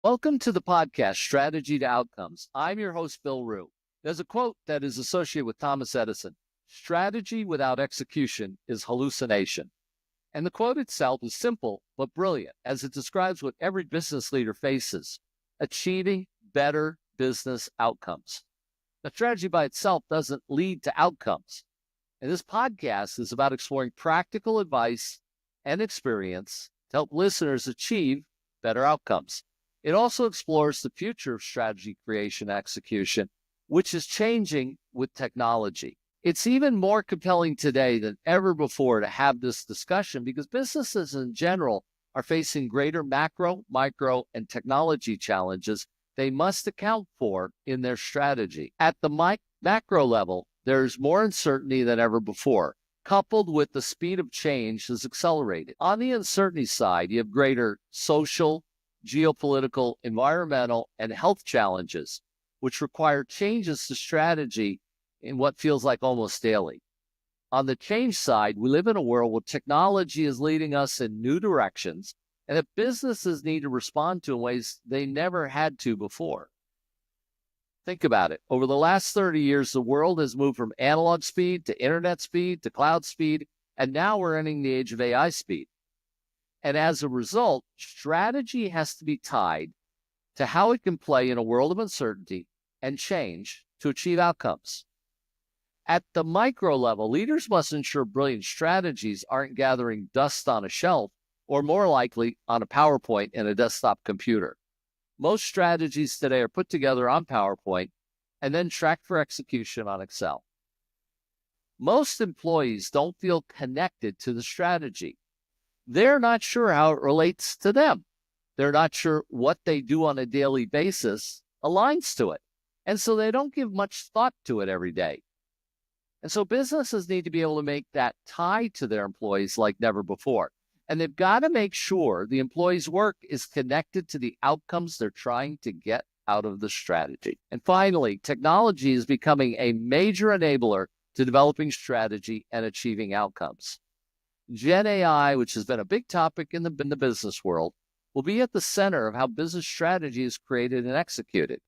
Welcome to the podcast, Strategy to Outcomes. I'm your host, Bill Ruh. There's a quote that is associated with Thomas Edison: strategy without execution is hallucination. And the quote itself is simple but brilliant, as it describes what every business leader faces: achieving better business outcomes. The strategy by itself doesn't lead to outcomes. And this podcast is about exploring practical advice and experience to help listeners achieve better outcomes. It also explores the future of strategy creation and execution, which is changing with technology. It's even more compelling today than ever before to have this discussion because businesses in general are facing greater macro, micro, and technology challenges they must account for in their strategy. At the macro level, there's more uncertainty than ever before, coupled with the speed of change has accelerated. On the uncertainty side, you have greater social, geopolitical, environmental, and health challenges, which require changes to strategy in what feels like almost daily. On the change side, we live in a world where technology is leading us in new directions and that businesses need to respond to in ways they never had to before. Think about it. Over the last 30 years, the world has moved from analog speed to internet speed to cloud speed, and now we're entering the age of AI speed. And as a result, strategy has to be tied to how it can play in a world of uncertainty and change to achieve outcomes. At the micro level, leaders must ensure brilliant strategies aren't gathering dust on a shelf, or more likely on a PowerPoint and a desktop computer. Most strategies today are put together on PowerPoint and then tracked for execution on Excel. Most employees don't feel connected to the strategy. They're not sure how it relates to them. They're not sure what they do on a daily basis aligns to it. And so they don't give much thought to it every day. And so businesses need to be able to make that tie to their employees like never before. And they've got to make sure the employees' work is connected to the outcomes they're trying to get out of the strategy. And finally, technology is becoming a major enabler to developing strategy and achieving outcomes. Gen AI, which has been a big topic in the business world, will be at the center of how business strategy is created and executed.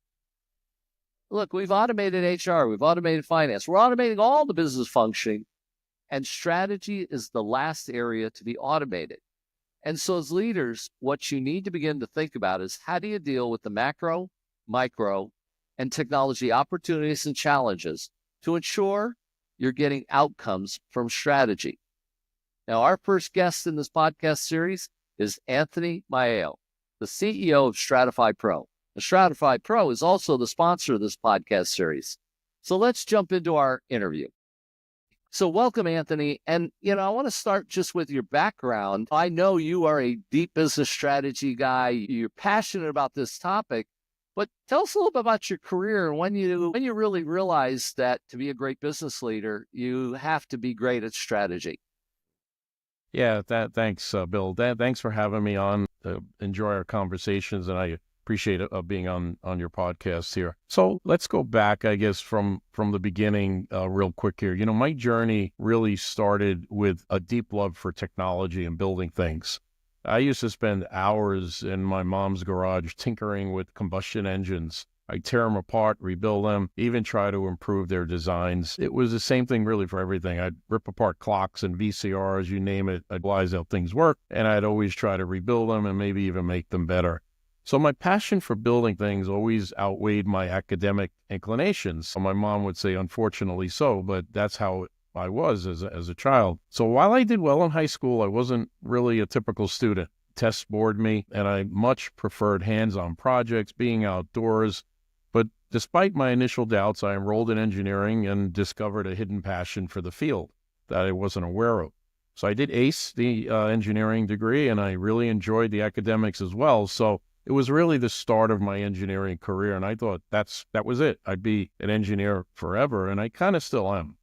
Look, we've automated HR, we've automated finance, we're automating all the business functioning, and strategy is the last area to be automated. And so as leaders, what you need to begin to think about is how do you deal with the macro, micro, and technology opportunities and challenges to ensure you're getting outcomes from strategy. Now, our first guest in this podcast series is Anthony Maiello, the CEO of StratifyPro. StratifyPro is also the sponsor of this podcast series. So let's jump into our interview. So welcome, Anthony. And, I want to start just with your background. I know you are a deep business strategy guy. You're passionate about this topic, but tell us a little bit about your career and when you really realized that to be a great business leader, you have to be great at strategy. Yeah, thanks, Bill. Thanks for having me on. Enjoy our conversations, and I appreciate being on your podcast here. So let's go back, I guess, from the beginning real quick here. My journey really started with a deep love for technology and building things. I used to spend hours in my mom's garage tinkering with combustion engines. I tear them apart, rebuild them, even try to improve their designs. It was the same thing really for everything. I'd rip apart clocks and VCRs, you name it. I'd realize how things work, and I'd always try to rebuild them and maybe even make them better. So my passion for building things always outweighed my academic inclinations. So my mom would say, unfortunately so, but that's how I was as a child. So while I did well in high school, I wasn't really a typical student. Tests bored me, and I much preferred hands-on projects, being outdoors. But despite my initial doubts, I enrolled in engineering and discovered a hidden passion for the field that I wasn't aware of. So I did ace the engineering degree, and I really enjoyed the academics as well. So it was really the start of my engineering career, and I thought that was it. I'd be an engineer forever, and I kind of still am.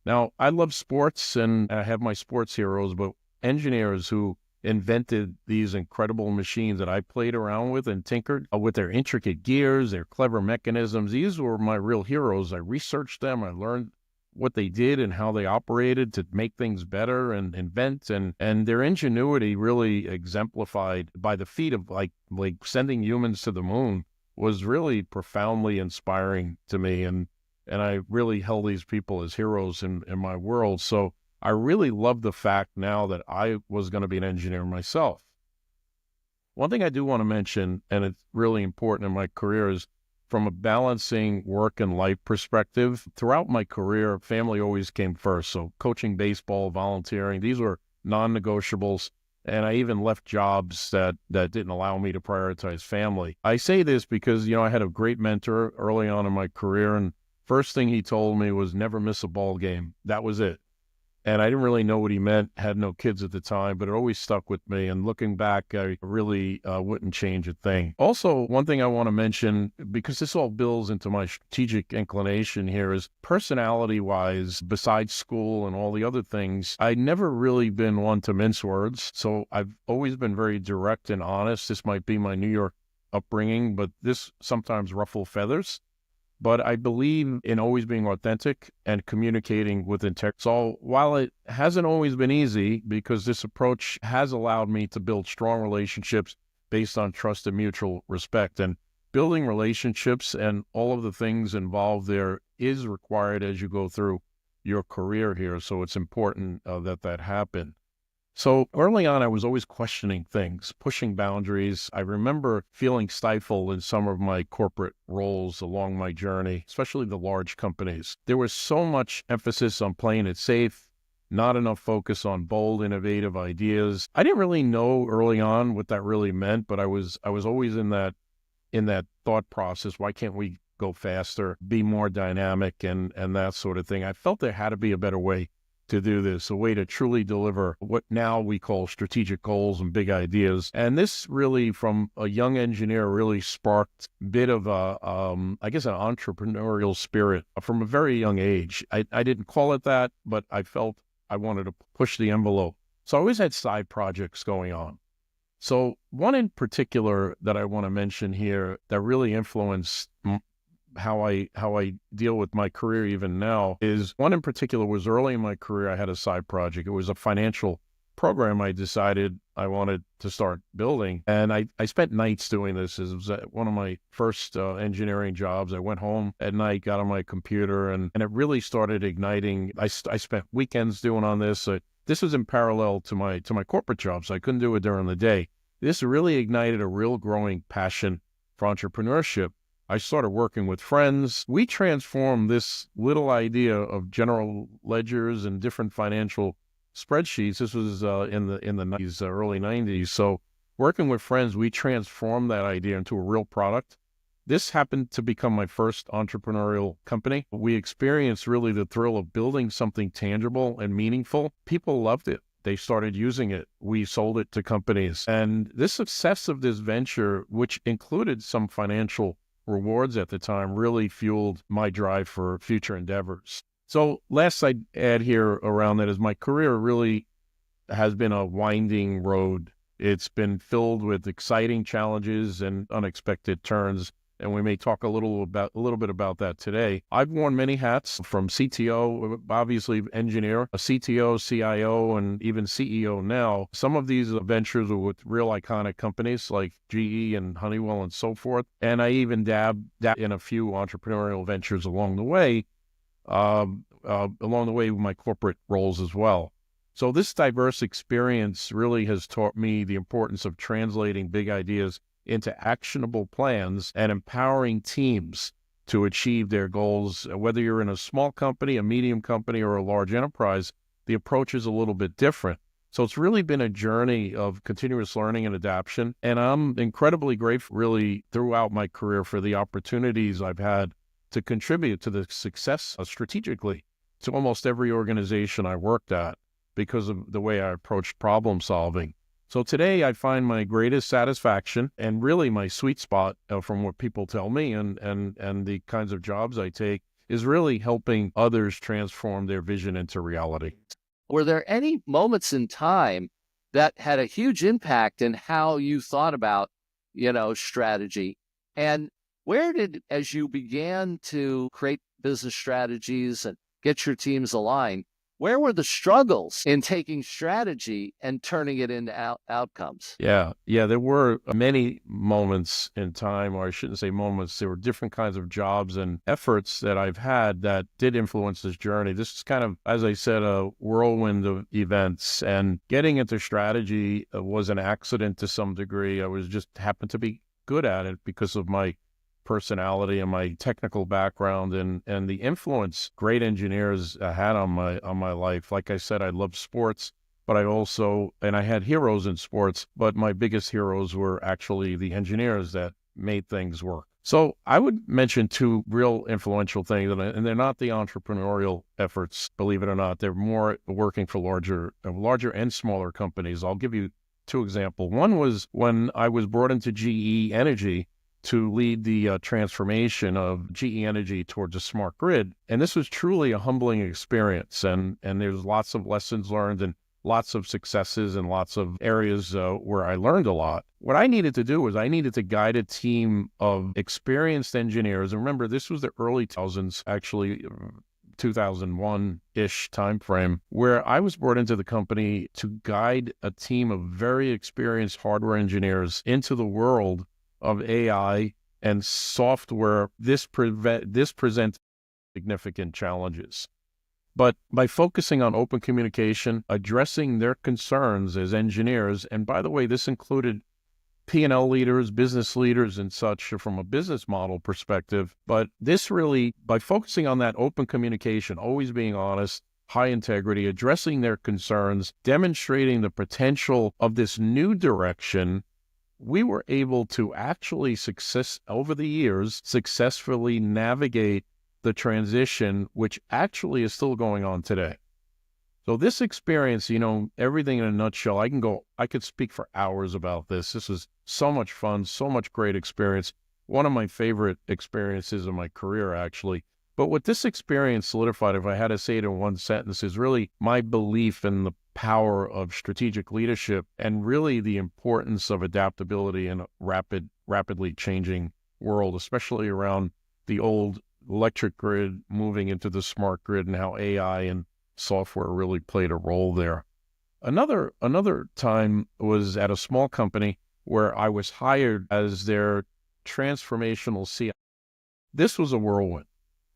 Now, I love sports, and I have my sports heroes, but engineers who invented these incredible machines that I played around with and tinkered with their intricate gears, their clever mechanisms. These were my real heroes. I researched them. I learned what they did and how they operated to make things better and invent, and their ingenuity really exemplified by the feat of like sending humans to the moon was really profoundly inspiring to me. And I really held these people as heroes in my world. So I really love the fact now that I was going to be an engineer myself. One thing I do want to mention, and it's really important in my career, is from a balancing work and life perspective. Throughout my career, family always came first. So coaching baseball, volunteering, these were non-negotiables. And I even left jobs that didn't allow me to prioritize family. I say this because, I had a great mentor early on in my career, and first thing he told me was never miss a ball game. That was it. And I didn't really know what he meant, had no kids at the time, but it always stuck with me. And looking back, I really wouldn't change a thing. Also, one thing I want to mention, because this all builds into my strategic inclination here, is personality-wise, besides school and all the other things, I'd never really been one to mince words. So I've always been very direct and honest. This might be my New York upbringing, but this sometimes ruffles feathers. But I believe in always being authentic and communicating with integrity. So while it hasn't always been easy, because this approach has allowed me to build strong relationships based on trust and mutual respect. And building relationships and all of the things involved there is required as you go through your career here. So it's important that happen. So early on, I was always questioning things, pushing boundaries. I remember feeling stifled in some of my corporate roles along my journey, especially the large companies. There was so much emphasis on playing it safe, not enough focus on bold, innovative ideas. I didn't really know early on what that really meant, but I was always in that thought process. Why can't we go faster, be more dynamic, and that sort of thing? I felt there had to be a better way to do this, a way to truly deliver what now we call strategic goals and big ideas. And this really, from a young engineer, really sparked a bit of an entrepreneurial spirit from a very young age. I didn't call it that, but I felt I wanted to push the envelope. So I always had side projects going on. So one in particular that I want to mention here that really influenced how I deal with my career even now is one in particular was early in my career. I had a side project. It was a financial program I decided I wanted to start building. And I spent nights doing this. It was one of my first engineering jobs. I went home at night, got on my computer, and it really started igniting. I spent weekends doing on this. This was in parallel to my corporate jobs. I couldn't do it during the day. This really ignited a real growing passion for entrepreneurship. I started working with friends. We transformed this little idea of general ledgers and different financial spreadsheets. This was in the 90s, early 90s. So working with friends, we transformed that idea into a real product. This happened to become my first entrepreneurial company. We experienced really the thrill of building something tangible and meaningful. People loved it. They started using it. We sold it to companies. And this success of this venture, which included some financial rewards at the time, really fueled my drive for future endeavors. So last I'd add here around that is my career really has been a winding road. It's been filled with exciting challenges and unexpected turns, and we may talk a little bit about that today. I've worn many hats, from CTO, obviously engineer, a CTO, CIO, and even CEO now. Some of these ventures are with real iconic companies like GE and Honeywell and so forth. And I even dabbed in a few entrepreneurial ventures along the way with my corporate roles as well. So this diverse experience really has taught me the importance of translating big ideas into actionable plans and empowering teams to achieve their goals. Whether you're in a small company, a medium company, or a large enterprise, the approach is a little bit different. So it's really been a journey of continuous learning and adaptation. And I'm incredibly grateful really throughout my career for the opportunities I've had to contribute to the success strategically to almost every organization I worked at because of the way I approached problem solving. So today I find my greatest satisfaction and really my sweet spot from what people tell me and the kinds of jobs I take is really helping others transform their vision into reality. Were there any moments in time that had a huge impact in how you thought about, strategy? And where did, as you began to create business strategies and get your teams aligned. Where were the struggles in taking strategy and turning it into outcomes? Yeah, there were many moments in time, or I shouldn't say moments, there were different kinds of jobs and efforts that I've had that did influence this journey. This is kind of, as I said, a whirlwind of events, and getting into strategy was an accident to some degree. I was just happened to be good at it because of my personality and my technical background and the influence great engineers had on my life. Like I said, I love sports, but I had heroes in sports, but my biggest heroes were actually the engineers that made things work. So I would mention two real influential things, and they're not the entrepreneurial efforts, believe it or not. They're more working for larger and smaller companies. I'll give you two examples. One was when I was brought into GE Energy to lead the transformation of GE Energy towards a smart grid. And this was truly a humbling experience. And there's lots of lessons learned and lots of successes and lots of areas where I learned a lot. What I needed to do was I needed to guide a team of experienced engineers. And remember, this was the early 2000s, actually 2001-ish timeframe, where I was brought into the company to guide a team of very experienced hardware engineers into the world of AI and software. This presents significant challenges. But by focusing on open communication, addressing their concerns as engineers, and by the way, this included P&L leaders, business leaders, and such from a business model perspective. But this really, by focusing on that open communication, always being honest, high integrity, addressing their concerns, demonstrating the potential of this new direction, we were able to actually over the years, successfully navigate the transition, which actually is still going on today. So this experience, everything in a nutshell, I could speak for hours about this. This is so much fun, so much great experience. One of my favorite experiences in my career, actually. But what this experience solidified, if I had to say it in one sentence, is really my belief in the power of strategic leadership and really the importance of adaptability in a rapidly changing world, especially around the old electric grid moving into the smart grid and how AI and software really played a role there. Another time was at a small company where I was hired as their transformational CIO. This was a whirlwind.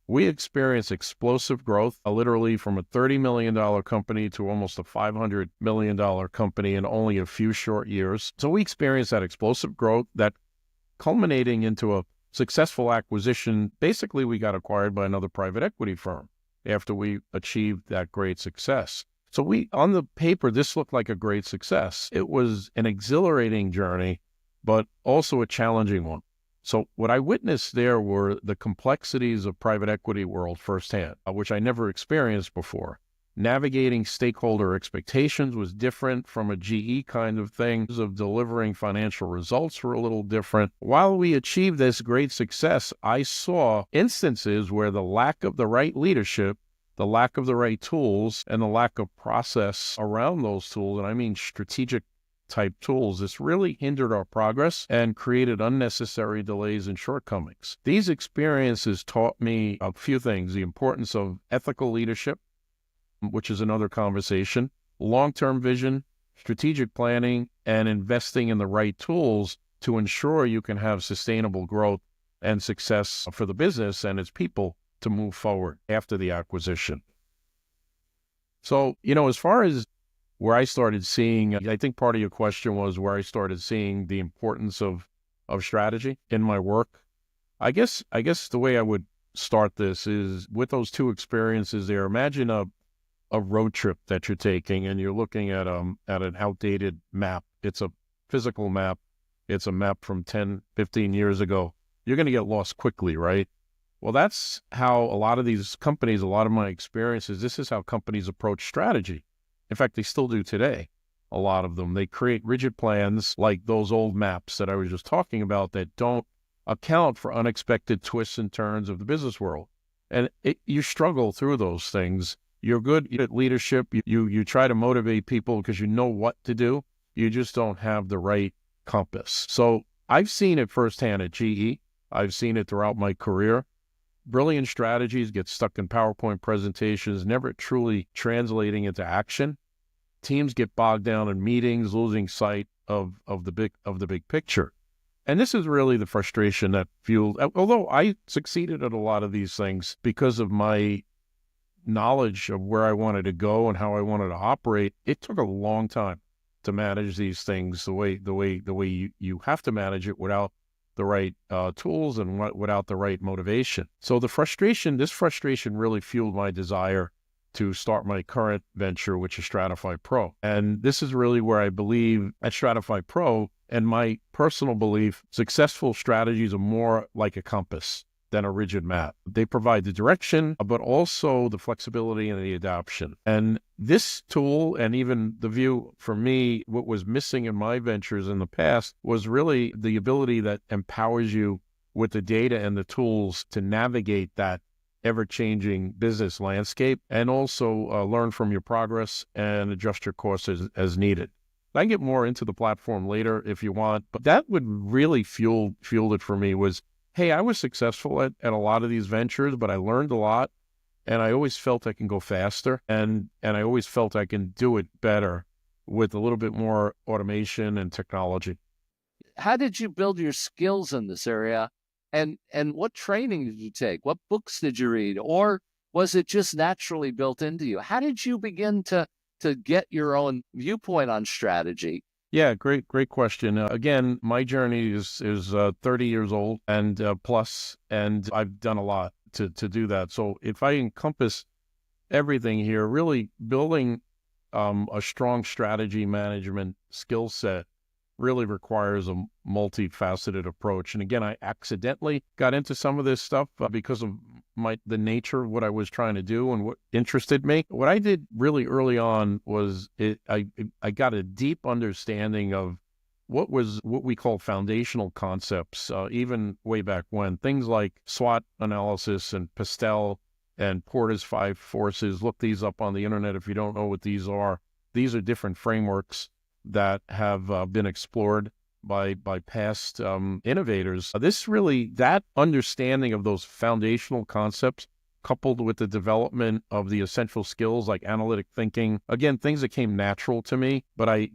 We experienced explosive growth, literally from a $30 million company to almost a $500 million company in only a few short years. So we experienced that explosive growth, that culminating into a successful acquisition. Basically, we got acquired by another private equity firm after we achieved that great success. So on the paper, this looked like a great success. It was an exhilarating journey, but also a challenging one. So what I witnessed there were the complexities of private equity world firsthand, which I never experienced before. Navigating stakeholder expectations was different from a GE kind of thing. Of delivering financial results were a little different. While we achieved this great success, I saw instances where the lack of the right leadership, the lack of the right tools, and the lack of process around those tools, and I mean strategic type tools, this really hindered our progress and created unnecessary delays and shortcomings. These experiences taught me a few things: the importance of ethical leadership, which is another conversation, long-term vision, strategic planning, and investing in the right tools to ensure you can have sustainable growth and success for the business and its people to move forward after the acquisition. So, as far as where I started seeing, I think part of your question was where I started seeing the importance of strategy in my work. I guess the way I would start this is with those two experiences there. Imagine a road trip that you're taking and you're looking at an outdated map. It's a physical map. It's a map from 10, 15 years ago. You're going to get lost quickly, right? Well, that's how a lot of these companies, a lot of my experiences, this is how companies approach strategy. In fact, they still do today. A lot of them, they create rigid plans like those old maps that I was just talking about that don't account for unexpected twists and turns of the business world. And you struggle through those things. You're good at leadership. You try to motivate people because you know what to do. You just don't have the right compass. So I've seen it firsthand at GE. I've seen it throughout my career. brilliant strategies get stuck in PowerPoint presentations, never truly translating into action. Teams get bogged down in meetings, losing sight of the big picture. And this is really the frustration that fueled, although I succeeded at a lot of these things because of my knowledge of where I wanted to go and how I wanted to operate. It took a long time to manage these things the way you have to manage it without the right tools and without the right motivation. So this frustration really fueled my desire to start my current venture, which is StratifyPro. And this is really where I believe at StratifyPro, and my personal belief, successful strategies are more like a compass than a rigid map. They provide the direction, but also the flexibility and the adoption. And this tool, and even the view for me, what was missing in my ventures in the past was really the ability that empowers you with the data and the tools to navigate that ever-changing business landscape, and also learn from your progress and adjust your course as needed. I can get more into the platform later if you want, but that would really fueled it for me was, hey, I was successful at a lot of these ventures, but I learned a lot, and I always felt I can go faster, and I always felt I can do it better with a little bit more automation and technology. How did you build your skills in this area? And what training did you take? What books did you read? Or was it just naturally built into you? How did you begin to get your own viewpoint on strategy? Yeah, great question. Again, my journey is 30 years old and plus, and I've done a lot to do that. So if I encompass everything here, really building a strong strategy management skill set really requires a multifaceted approach. And again, I accidentally got into some of this stuff because of the nature of what I was trying to do and what interested me. What I did really early on was I got a deep understanding of what we call foundational concepts, even way back when. Things like SWOT analysis and Pastel and Porter's 5 forces. Look these up on the internet if you don't know what these are. These are different frameworks that have been explored by past innovators. That understanding of those foundational concepts, coupled with the development of the essential skills like analytic thinking, again, things that came natural to me, but I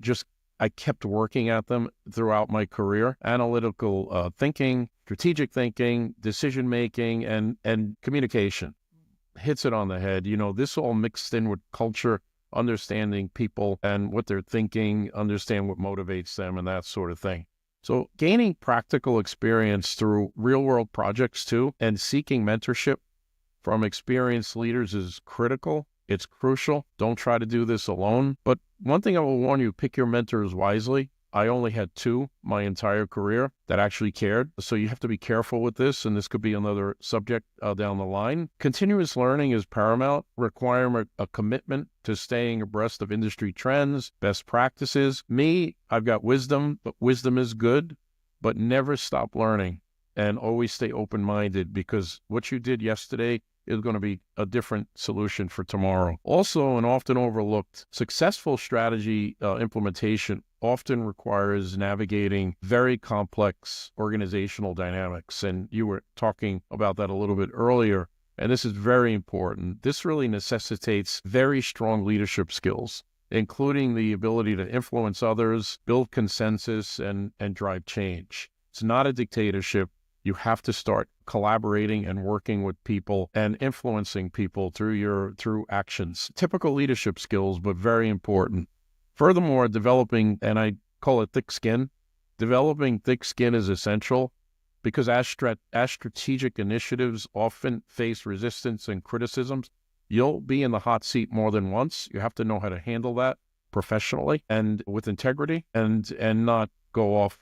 kept working at them throughout my career. Analytical thinking, strategic thinking, decision making, and communication hits it on the head. This all mixed in with culture, understanding people and what they're thinking, understand what motivates them and that sort of thing. So gaining practical experience through real-world projects too, and seeking mentorship from experienced leaders is critical. It's crucial. Don't try to do this alone. But one thing I will warn you, pick your mentors wisely. I only had 2 my entire career that actually cared. So you have to be careful with this, and this could be another subject down the line. Continuous learning is paramount, requiring a commitment to staying abreast of industry trends, best practices. I've got wisdom, but wisdom is good, but never stop learning and always stay open-minded, because what you did yesterday is going to be a different solution for tomorrow. Also, and often overlooked, successful strategy implementation often requires navigating very complex organizational dynamics. And you were talking about that a little bit earlier, and this is very important. This really necessitates very strong leadership skills, including the ability to influence others, build consensus, and drive change. It's not a dictatorship. You have to start collaborating and working with people and influencing people through actions. Typical leadership skills, but very important. Furthermore, developing, and I call it thick skin, developing thick skin is essential, because as strategic initiatives often face resistance and criticisms, you'll be in the hot seat more than once. You have to know how to handle that professionally and with integrity, and not go off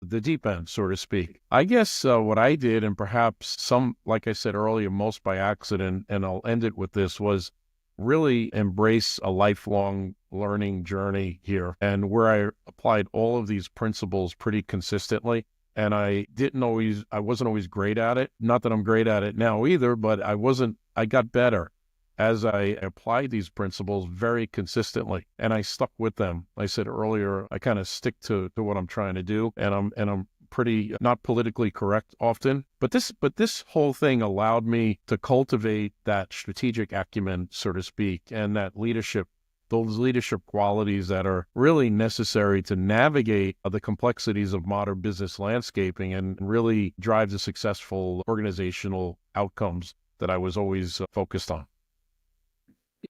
the deep end, so to speak. I guess what I did, and perhaps some, like I said earlier, most by accident, and I'll end it with this, was really embrace a lifelong learning journey here, and where I applied all of these principles pretty consistently. And I wasn't always great at it. Not that I'm great at it now either, but I got better as I applied these principles very consistently, and I stuck with them. I said earlier, I kind of stick to what I'm trying to do, and I'm pretty not politically correct often. But this whole thing allowed me to cultivate that strategic acumen, so to speak, and that leadership, those leadership qualities that are really necessary to navigate the complexities of modern business landscaping and really drive the successful organizational outcomes that I was always focused on.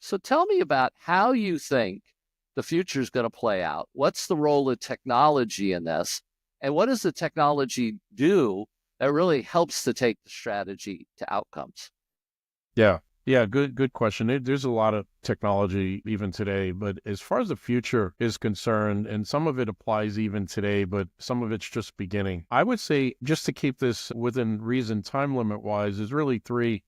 So tell me about how you think the future is going to play out. What's the role of technology in this? And what does the technology do that really helps to take the strategy to outcomes? Yeah, good question. There's a lot of technology even today, but as far as the future is concerned, and some of it applies even today, but some of it's just beginning. I would say, just to keep this within reason, time limit wise, there's really three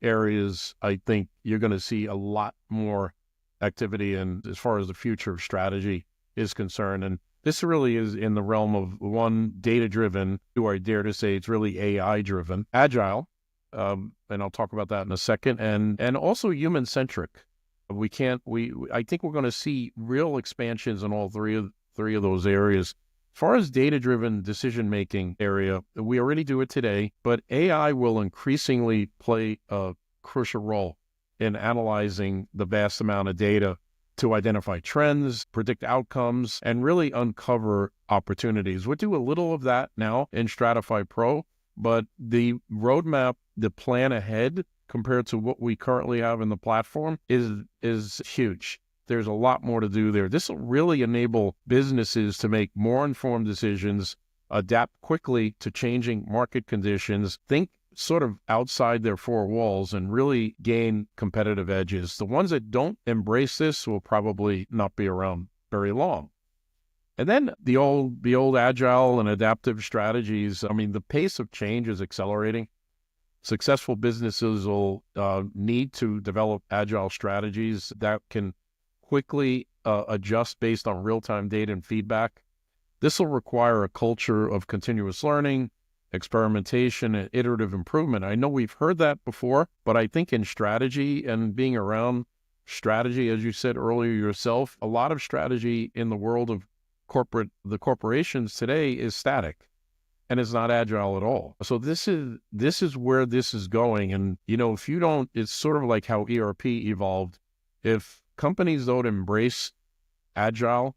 areas I think you're going to see a lot more activity in as far as the future of strategy is concerned. And this really is in the realm of one, data-driven, or I dare to say it's really AI-driven, Agile, and I'll talk about that in a second, and also human-centric. I think we're going to see real expansions in all three of those areas. As far as data-driven decision-making area, we already do it today, but AI will increasingly play a crucial role in analyzing the vast amount of data to identify trends, predict outcomes, and really uncover opportunities. We do a little of that now in StratifyPro, but the roadmap, the plan ahead compared to what we currently have in the platform is huge. There's a lot more to do there. This will really enable businesses to make more informed decisions, adapt quickly to changing market conditions, think sort of outside their four walls, and really gain competitive edges. The ones that don't embrace this will probably not be around very long. And then the old agile and adaptive strategies. I mean, the pace of change is accelerating. Successful businesses will need to develop agile strategies that can quickly adjust based on real-time data and feedback. This will require a culture of continuous learning, experimentation, and iterative improvement. I know we've heard that before, but I think in strategy and being around strategy, as you said earlier yourself, a lot of strategy in the world of the corporations today is static, and it's not agile at all. So this is where this is going. And, if you don't, it's sort of like how ERP evolved. If companies don't embrace agile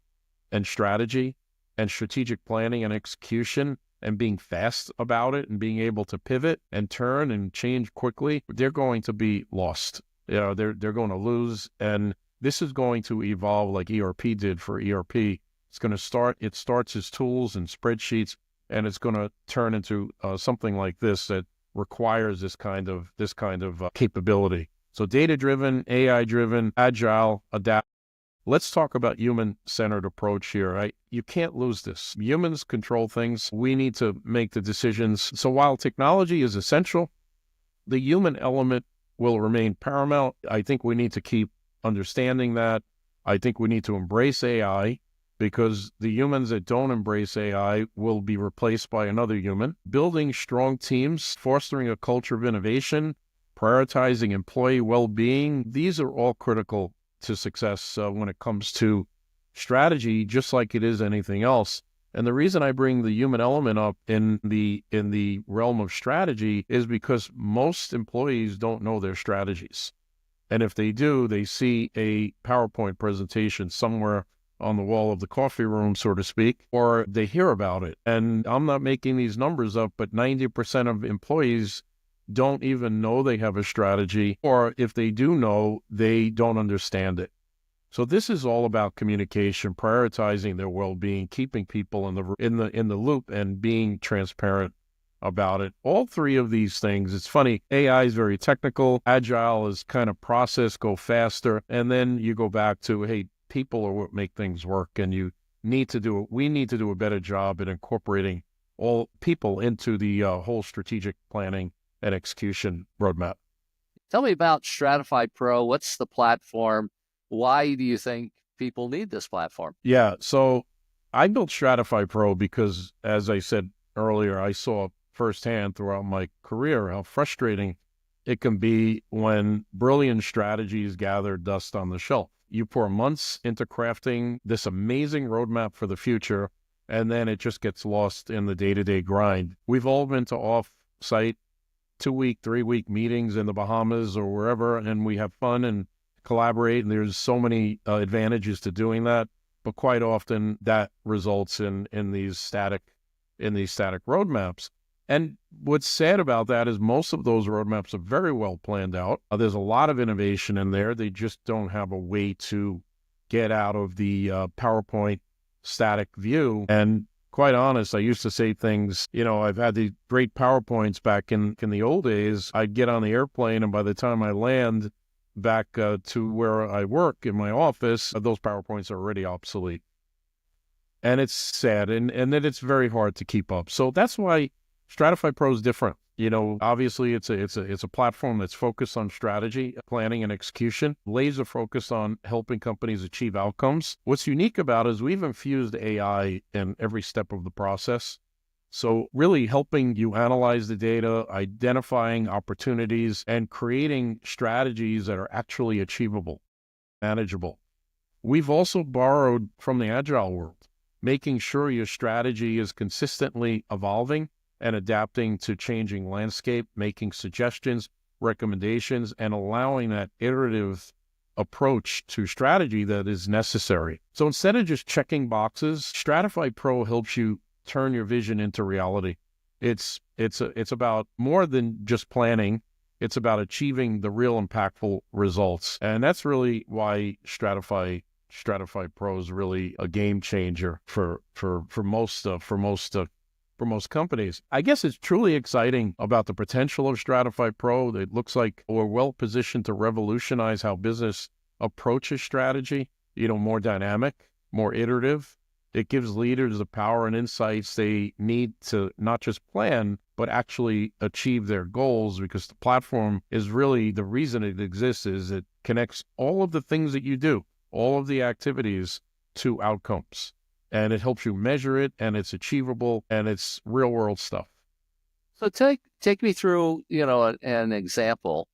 and strategy and strategic planning and execution and being fast about it and being able to pivot and turn and change quickly, they're going to be lost. They're going to lose. And this is going to evolve like ERP did for ERP. It starts as tools and spreadsheets, and it's going to turn into something like this that requires this kind of capability. So data-driven, AI-driven, agile, adapt. Let's talk about human-centered approach here, right? You can't lose this. Humans control things. We need to make the decisions. So while technology is essential, the human element will remain paramount. I think we need to keep understanding that. I think we need to embrace AI, because the humans that don't embrace AI will be replaced by another human. Building strong teams, fostering a culture of innovation, prioritizing employee well-being, these are all critical to success when it comes to strategy, just like it is anything else. And the reason I bring the human element up in the realm of strategy is because most employees don't know their strategies. And if they do, they see a PowerPoint presentation somewhere on the wall of the coffee room, so to speak, or they hear about it. And I'm not making these numbers up, but 90% of employees don't even know they have a strategy, or if they do know, they don't understand it. So this is all about communication, prioritizing their well-being, keeping people in the loop, and being transparent about it. All three of these things. It's funny. AI is very technical. Agile is kind of process, go faster, and then you go back to, hey, people are what make things work, and we need to do a better job at incorporating all people into the whole strategic planning and execution roadmap. Tell me about StratifyPro. What's the platform? Why do you think people need this platform? Yeah, so I built StratifyPro because, as I said earlier, I saw firsthand throughout my career how frustrating it can be when brilliant strategies gather dust on the shelf. You pour months into crafting this amazing roadmap for the future, and then it just gets lost in the day-to-day grind. We've all been to off-site 2-week, 3-week meetings in the Bahamas or wherever, and we have fun and collaborate, and there's so many advantages to doing that. But quite often that results in these static roadmaps. And what's sad about that is most of those roadmaps are very well planned out. There's a lot of innovation in there. They just don't have a way to get out of the PowerPoint static view. And quite honest, I used to say things, I've had these great PowerPoints back in the old days. I'd get on the airplane, and by the time I land back to where I work in my office, those PowerPoints are already obsolete. And it's sad, and then it's very hard to keep up. So that's why StratifyPro is different. Obviously it's a platform that's focused on strategy, planning, and execution, laser focused on helping companies achieve outcomes. What's unique about it is we've infused AI in every step of the process. So really helping you analyze the data, identifying opportunities, and creating strategies that are actually achievable, manageable. We've also borrowed from the Agile world, making sure your strategy is consistently evolving and adapting to changing landscape, making suggestions, recommendations, and allowing that iterative approach to strategy that is necessary. So instead of just checking boxes, StratifyPro helps you turn your vision into reality. It's about more than just planning. It's about achieving the real impactful results. And that's really why StratifyPro is really a game changer for most companies. I guess it's truly exciting about the potential of StratifyPro. It looks like we're well positioned to revolutionize how business approaches strategy, more dynamic, more iterative. It gives leaders the power and insights they need to not just plan, but actually achieve their goals, because the platform is really the reason it exists is it connects all of the things that you do, all of the activities to outcomes. And it helps you measure it, and it's achievable, and it's real world stuff. So take me through, an example,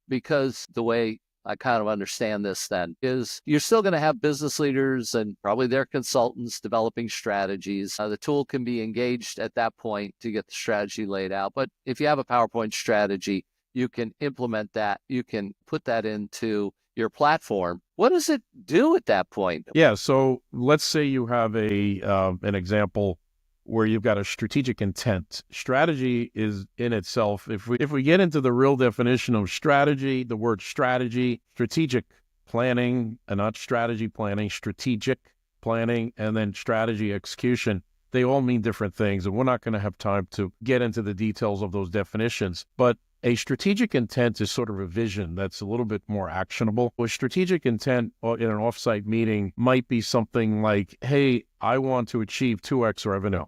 because the way I kind of understand this then is you're still going to have business leaders and probably their consultants developing strategies. The tool can be engaged at that point to get the strategy laid out. But if you have a PowerPoint strategy, you can implement that. You can put that into your platform. What does it do at that point? Yeah, so let's say you have an example where you've got a strategic intent. Strategy is in itself, if we get into the real definition of strategy, the word strategy, strategic planning, and not strategy planning, strategic planning, and then strategy execution, they all mean different things. And we're not going to have time to get into the details of those definitions. But a strategic intent is sort of a vision that's a little bit more actionable. A strategic intent in an offsite meeting might be something like, hey, I want to achieve 2x revenue.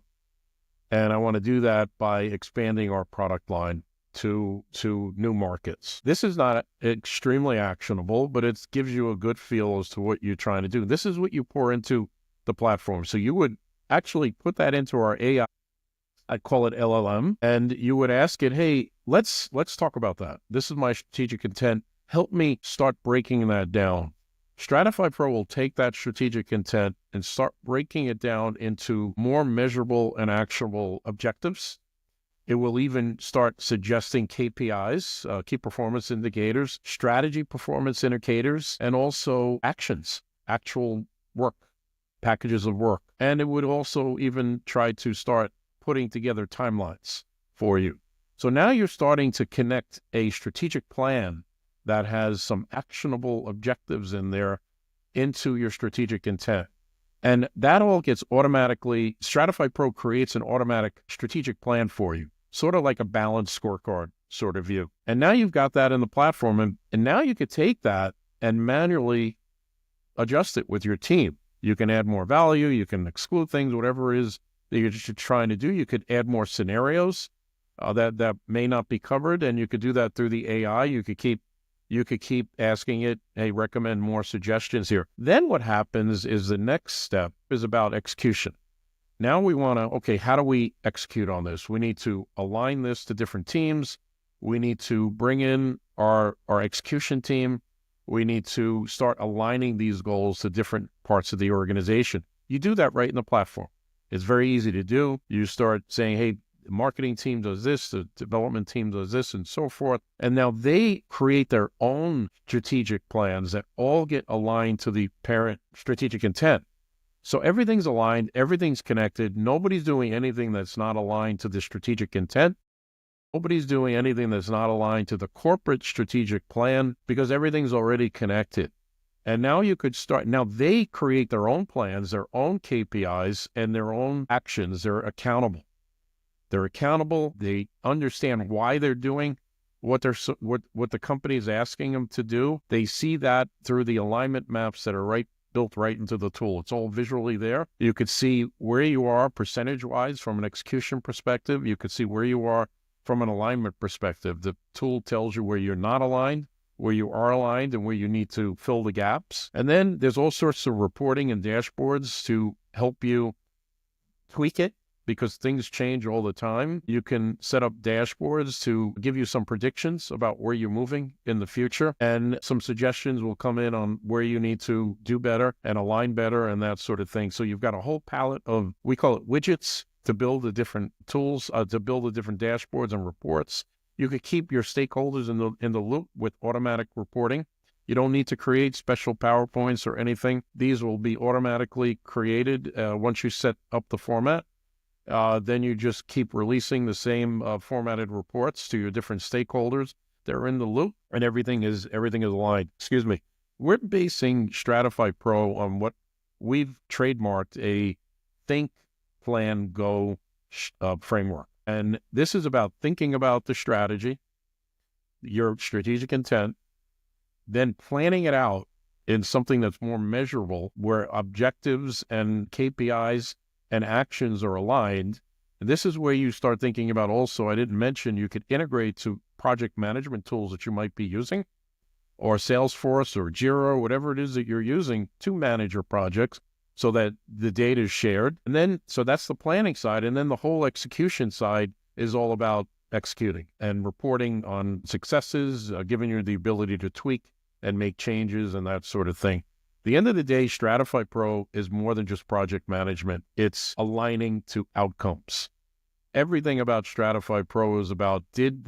And I want to do that by expanding our product line to new markets. This is not extremely actionable, but it gives you a good feel as to what you're trying to do. This is what you pour into the platform. So you would actually put that into our AI, I call it LLM, and you would ask it, hey, let's talk about that. This is my strategic intent. Help me start breaking that down. StratifyPro will take that strategic intent and start breaking it down into more measurable and actionable objectives. It will even start suggesting KPIs, key performance indicators, strategy performance indicators, and also actions, actual work, packages of work. And it would also even try to start putting together timelines for you. So now you're starting to connect a strategic plan that has some actionable objectives in there into your strategic intent. And that all gets automatically, StratifyPro creates an automatic strategic plan for you, sort of like a balanced scorecard sort of view. And now you've got that in the platform, and now you could take that and manually adjust it with your team. You can add more value, you can exclude things, whatever it is that you're trying to do. You could add more scenarios that may not be covered, and you could do that through the AI. You could keep asking it, hey, recommend more suggestions here. Then what happens is the next step is about execution. Now we want to, okay, how do we execute on this? We need to align this to different teams. We need to bring in our execution team. We need to start aligning these goals to different parts of the organization. You do that right in the platform. It's very easy to do. You start saying, hey, the marketing team does this, the development team does this, and so forth. And now they create their own strategic plans that all get aligned to the parent strategic intent. So everything's aligned, everything's connected. Nobody's doing anything that's not aligned to the strategic intent. Nobody's doing anything that's not aligned to the corporate strategic plan because everything's already connected. And now you could start, now they create their own plans, their own KPIs, and their own actions. They're accountable. They're accountable. They understand why they're doing what the company is asking them to do. They see that through the alignment maps that are built right into the tool. It's all visually there. You could see where you are percentage-wise from an execution perspective. You could see where you are from an alignment perspective. The tool tells you where you're not aligned, where you are aligned, and where you need to fill the gaps. And then there's all sorts of reporting and dashboards to help you tweak it because things change all the time. You can set up dashboards to give you some predictions about where you're moving in the future, and some suggestions will come in on where you need to do better and align better and that sort of thing. So you've got a whole palette of, we call it widgets, to build the different tools, to build the different dashboards and reports. You could keep your stakeholders in the loop with automatic reporting. You don't need to create special PowerPoints or anything. These will be automatically created once you set up the format. Then you just keep releasing the same formatted reports to your different stakeholders. They're in the loop, and everything is aligned. Excuse me. We're basing StratifyPro on what we've trademarked, a Think, Plan, Go framework. And this is about thinking about the strategy, your strategic intent, then planning it out in something that's more measurable, where objectives and KPIs and actions are aligned. And this is where you start thinking about also, I didn't mention, you could integrate to project management tools that you might be using, or Salesforce or Jira, whatever it is that you're using to manage your projects, so that the data is shared. And then, so that's the planning side. And then the whole execution side is all about executing and reporting on successes, giving you the ability to tweak and make changes and that sort of thing. At the end of the day, StratifyPro is more than just project management. It's aligning to outcomes. Everything about StratifyPro is about, did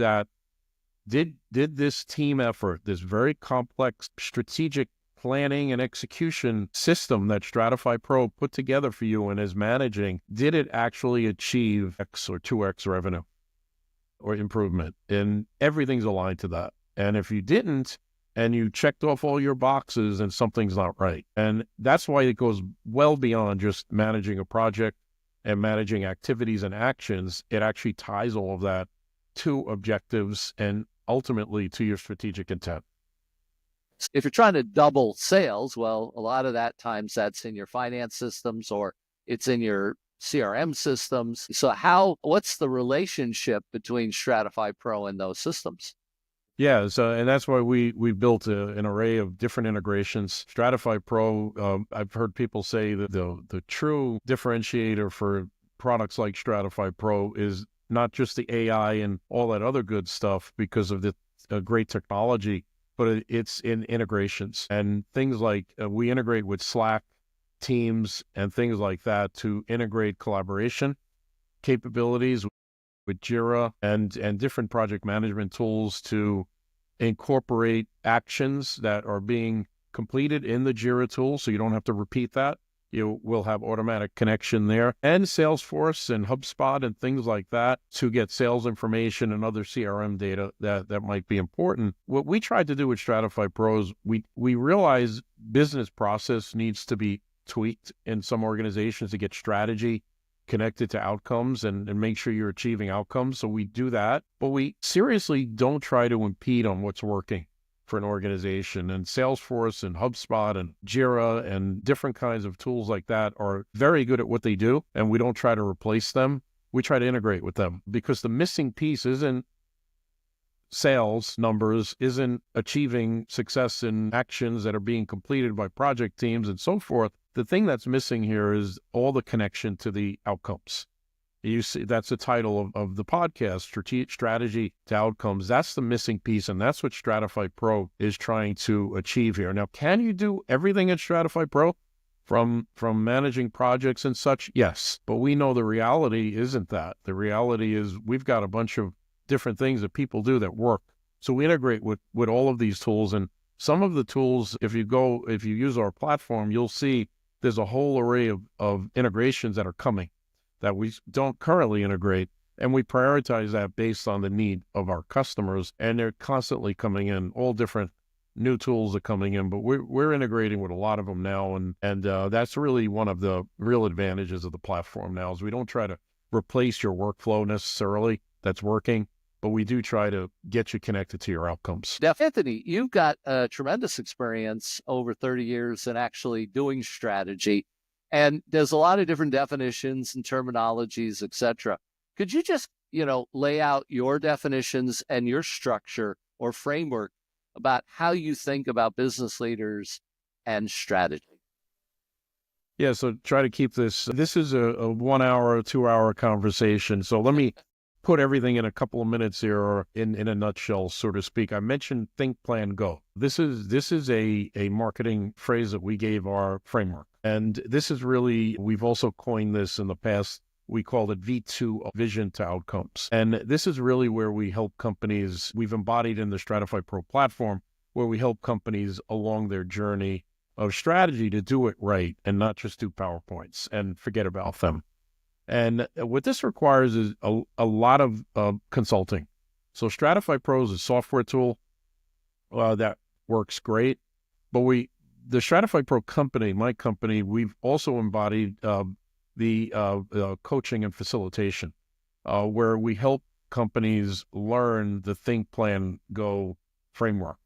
this team effort, this very complex strategic planning and execution system that StratifyPro put together for you and is managing, did it actually achieve X or 2X revenue or improvement? And everything's aligned to that. And if you didn't, and you checked off all your boxes, and something's not right. And that's why it goes well beyond just managing a project and managing activities and actions. It actually ties all of that to objectives and ultimately to your strategic intent. If you're trying to double sales, well, a lot of that times that's in your finance systems or it's in your CRM systems. So what's the relationship between StratifyPro and those systems? Yeah, and that's why we built an array of different integrations. StratifyPro, I've heard people say that the true differentiator for products like StratifyPro is not just the AI and all that other good stuff because of the great technology, but it's in integrations and things like we integrate with Slack, Teams, and things like that to integrate collaboration capabilities with Jira and different project management tools to incorporate actions that are being completed in the Jira tool, so you don't have to repeat that. You will have automatic connection there, and Salesforce and HubSpot and things like that to get sales information and other CRM data that might be important. What we tried to do with StratifyPro is we realize business process needs to be tweaked in some organizations to get strategy connected to outcomes and make sure you're achieving outcomes. So we do that, but we seriously don't try to impede on what's working for an organization. And Salesforce and HubSpot and Jira and different kinds of tools like that are very good at what they do, and we don't try to replace them. We try to integrate with them because the missing piece isn't sales numbers, isn't achieving success in actions that are being completed by project teams and so forth. The thing that's missing here is all the connection to the outcomes. You see, that's the title of the podcast, Strategy to Outcomes. That's the missing piece, and that's what StratifyPro is trying to achieve here. Now, can you do everything at StratifyPro? from managing projects and such, yes. But we know the reality isn't that. The reality is we've got a bunch of different things that people do that work. So we integrate with all of these tools. And some of the tools, if you use our platform, you'll see there's a whole array of integrations that are coming that we don't currently integrate. And we prioritize that based on the need of our customers. And they're constantly coming in, all different new tools are coming in, but we're integrating with a lot of them now. And that's really one of the real advantages of the platform now, is we don't try to replace your workflow necessarily that's working, but we do try to get you connected to your outcomes. Now, Anthony, you've got a tremendous experience over 30 years in actually doing strategy, and there's a lot of different definitions and terminologies, et cetera. Could you just, lay out your definitions and your structure or framework about how you think about business leaders and strategy? Yeah, so try to keep this is a 1 hour, 2 hour conversation. So let me put everything in a couple of minutes here, or in a nutshell, so to speak. I mentioned think, plan, go. This is a marketing phrase that we gave our framework. And this is really, we've also coined this in the past. We called it V2, vision to outcomes. And this is really where we help companies. We've embodied in the StratifyPro platform, where we help companies along their journey of strategy to do it right and not just do PowerPoints and forget about them. And what this requires is a lot of consulting. So StratifyPro is a software tool that works great. But the StratifyPro company, my company, we've also embodied the coaching and facilitation, where we help companies learn the think, plan, go framework,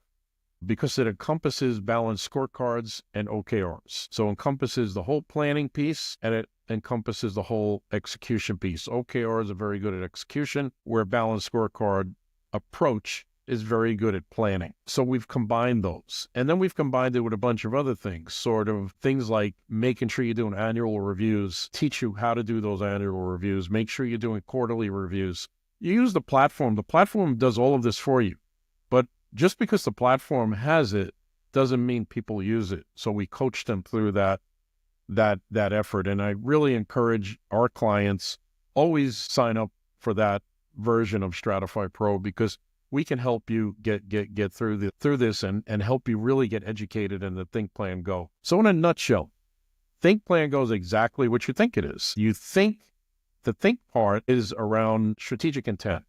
because it encompasses balanced scorecards and OKRs. So it encompasses the whole planning piece, and it encompasses the whole execution piece. OKRs are very good at execution, where balanced scorecard approach is very good at planning. So we've combined those. And then we've combined it with a bunch of other things, sort of things like making sure you're doing annual reviews, teach you how to do those annual reviews, make sure you're doing quarterly reviews. You use the platform. The platform does all of this for you. But just because the platform has it doesn't mean people use it. So we coach them through that effort. And I really encourage our clients, always sign up for that version of StratifyPro, because we can help you get through this and help you really get educated in the think, plan, go. So in a nutshell, think, plan, go is exactly what you think it is. The think part is around strategic intent.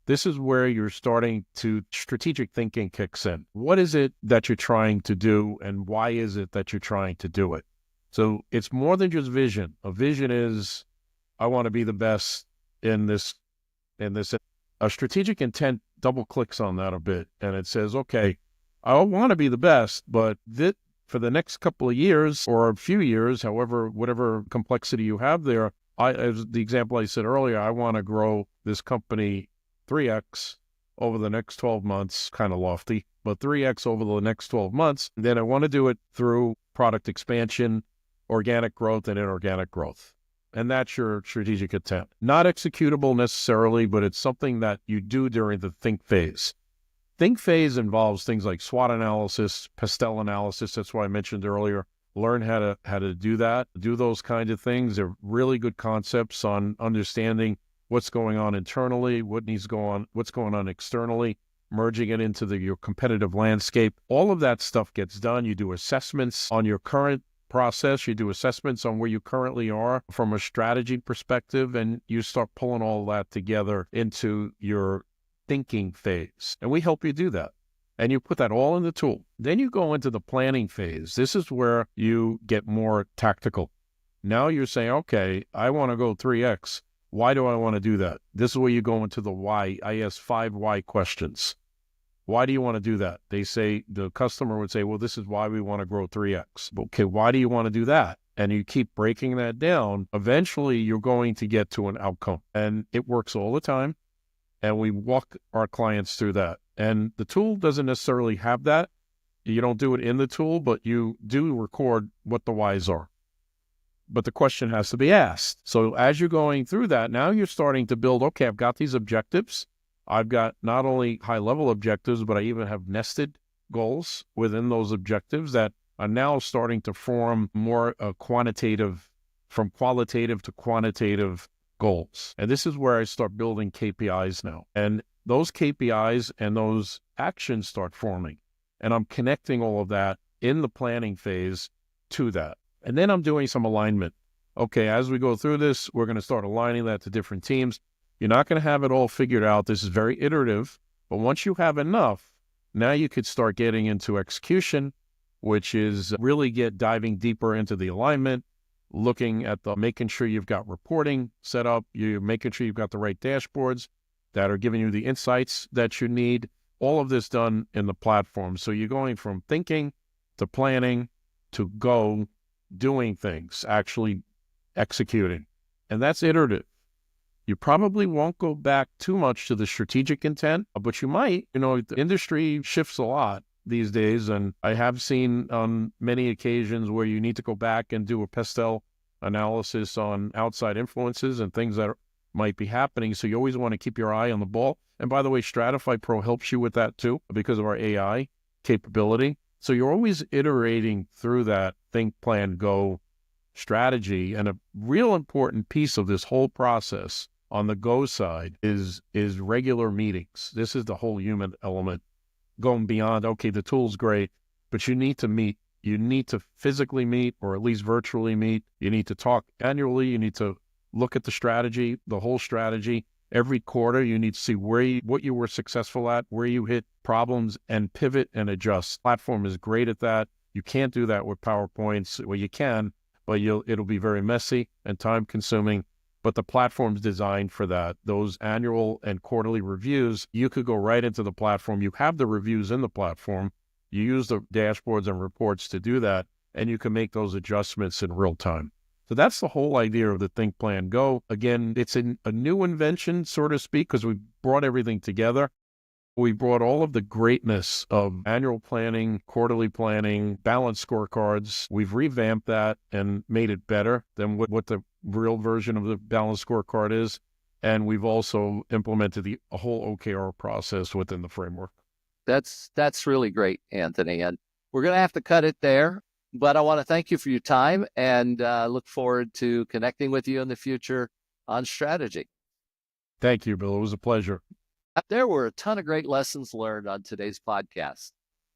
This is where you're starting to, strategic thinking kicks in. What is it that you're trying to do, and why is it that you're trying to do it? So it's more than just vision. A vision is, I want to be the best in this. A strategic intent double clicks on that a bit, and it says, okay, I want to be the best, but for the next couple of years or a few years, however, whatever complexity you have there, as the example I said earlier, I want to grow this company 3x over the next 12 months, kind of lofty, but 3x over the next 12 months. Then I want to do it through product expansion, organic growth, and inorganic growth. And that's your strategic intent. Not executable necessarily, but it's something that you do during the think phase. Think phase involves things like SWOT analysis, pastel analysis. That's why I mentioned earlier. Learn how to do that, do those kind of things. They're really good concepts on understanding what's going on internally, what's going on externally, merging it into your competitive landscape. All of that stuff gets done. You do assessments on your current process, you do assessments on where you currently are from a strategy perspective, and you start pulling all that together into your thinking phase. And we help you do that. And you put that all in the tool. Then you go into the planning phase. This is where you get more tactical. Now you're saying, okay, I want to go 3x. Why do I want to do that? This is where you go into the why. I ask 5 why questions. Why do you want to do that? The customer would say, well, this is why we want to grow 3x. Okay, why do you want to do that? And you keep breaking that down. Eventually, you're going to get to an outcome. And it works all the time. And we walk our clients through that. And the tool doesn't necessarily have that. You don't do it in the tool, but you do record what the whys are. But the question has to be asked. So as you're going through that, now you're starting to build, okay, I've got these objectives. I've got not only high-level objectives, but I even have nested goals within those objectives that are now starting to form more quantitative, from qualitative to quantitative goals. And this is where I start building KPIs now. And those KPIs and those actions start forming. And I'm connecting all of that in the planning phase to that. And then I'm doing some alignment. Okay, as we go through this, we're going to start aligning that to different teams. You're not going to have it all figured out. This is very iterative. But once you have enough, now you could start getting into execution, which is really diving deeper into the alignment, looking at making sure you've got reporting set up, you're making sure you've got the right dashboards that are giving you the insights that you need, all of this done in the platform. So you're going from thinking to planning to doing things, actually executing. And that's iterative. You probably won't go back too much to the strategic intent, but you might. The industry shifts a lot these days, and I have seen on many occasions where you need to go back and do a pastel analysis on outside influences and things that might be happening. So you always want to keep your eye on the ball. And by the way, StratifyPro helps you with that too because of our AI capability. So you're always iterating through that think, plan, go strategy. And a real important piece of this whole process on the go side is regular meetings. This is the whole human element going beyond, okay, the tool's great, but you need to meet. You need to physically meet or at least virtually meet. You need to talk annually. You need to look at the strategy, the whole strategy. Every quarter, you need to see what you were successful at, where you hit problems, and pivot and adjust. Platform is great at that. You can't do that with PowerPoints. Well, you can, but it'll be very messy and time-consuming. But the platform's designed for that. Those annual and quarterly reviews, you could go right into the platform. You have the reviews in the platform. You use the dashboards and reports to do that, and you can make those adjustments in real time. So that's the whole idea of the Think, Plan, Go. Again, it's a new invention, so to speak, because we brought everything together. We brought all of the greatness of annual planning, quarterly planning, balanced scorecards. We've revamped that and made it better than what the real version of the balanced scorecard is. And we've also implemented a whole OKR process within the framework. That's really great, Anthony. And we're going to have to cut it there. But I want to thank you for your time and look forward to connecting with you in the future on strategy. Thank you, Bill. It was a pleasure. There were a ton of great lessons learned on today's podcast.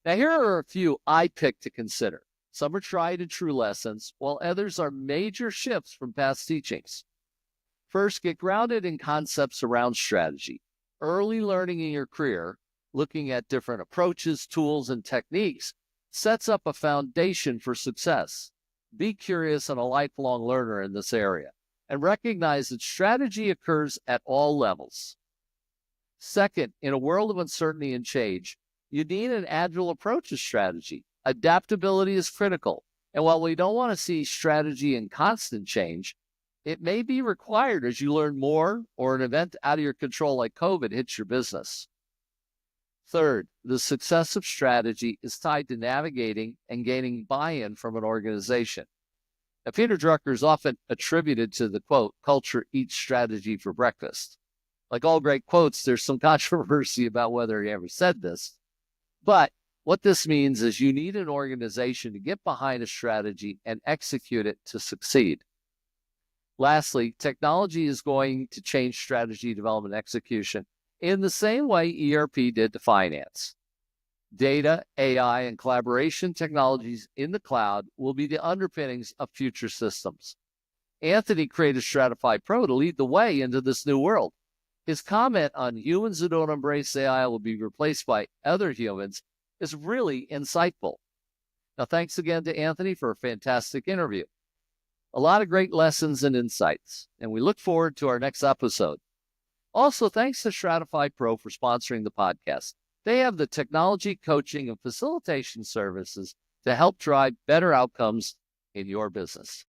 Now, here are a few I picked to consider. Some are tried and true lessons, while others are major shifts from past teachings. First, get grounded in concepts around strategy. Early learning in your career, looking at different approaches, tools, and techniques, sets up a foundation for success. Be curious and a lifelong learner in this area, and recognize that strategy occurs at all levels. Second, in a world of uncertainty and change, you need an agile approach to strategy. Adaptability is critical, and while we don't want to see strategy in constant change, it may be required as you learn more or an event out of your control like COVID hits your business. Third, the success of strategy is tied to navigating and gaining buy-in from an organization. Now, Peter Drucker is often attributed to the quote, "Culture eats strategy for breakfast." Like all great quotes, there's some controversy about whether he ever said this. But what this means is you need an organization to get behind a strategy and execute it to succeed. Lastly, technology is going to change strategy development execution in the same way ERP did to finance. Data, AI, and collaboration technologies in the cloud will be the underpinnings of future systems. Anthony created StratifyPro to lead the way into this new world. His comment on humans who don't embrace AI will be replaced by other humans is really insightful. Now, thanks again to Anthony for a fantastic interview. A lot of great lessons and insights, and we look forward to our next episode. Also, thanks to StratifyPro for sponsoring the podcast. They have the technology, coaching, and facilitation services to help drive better outcomes in your business.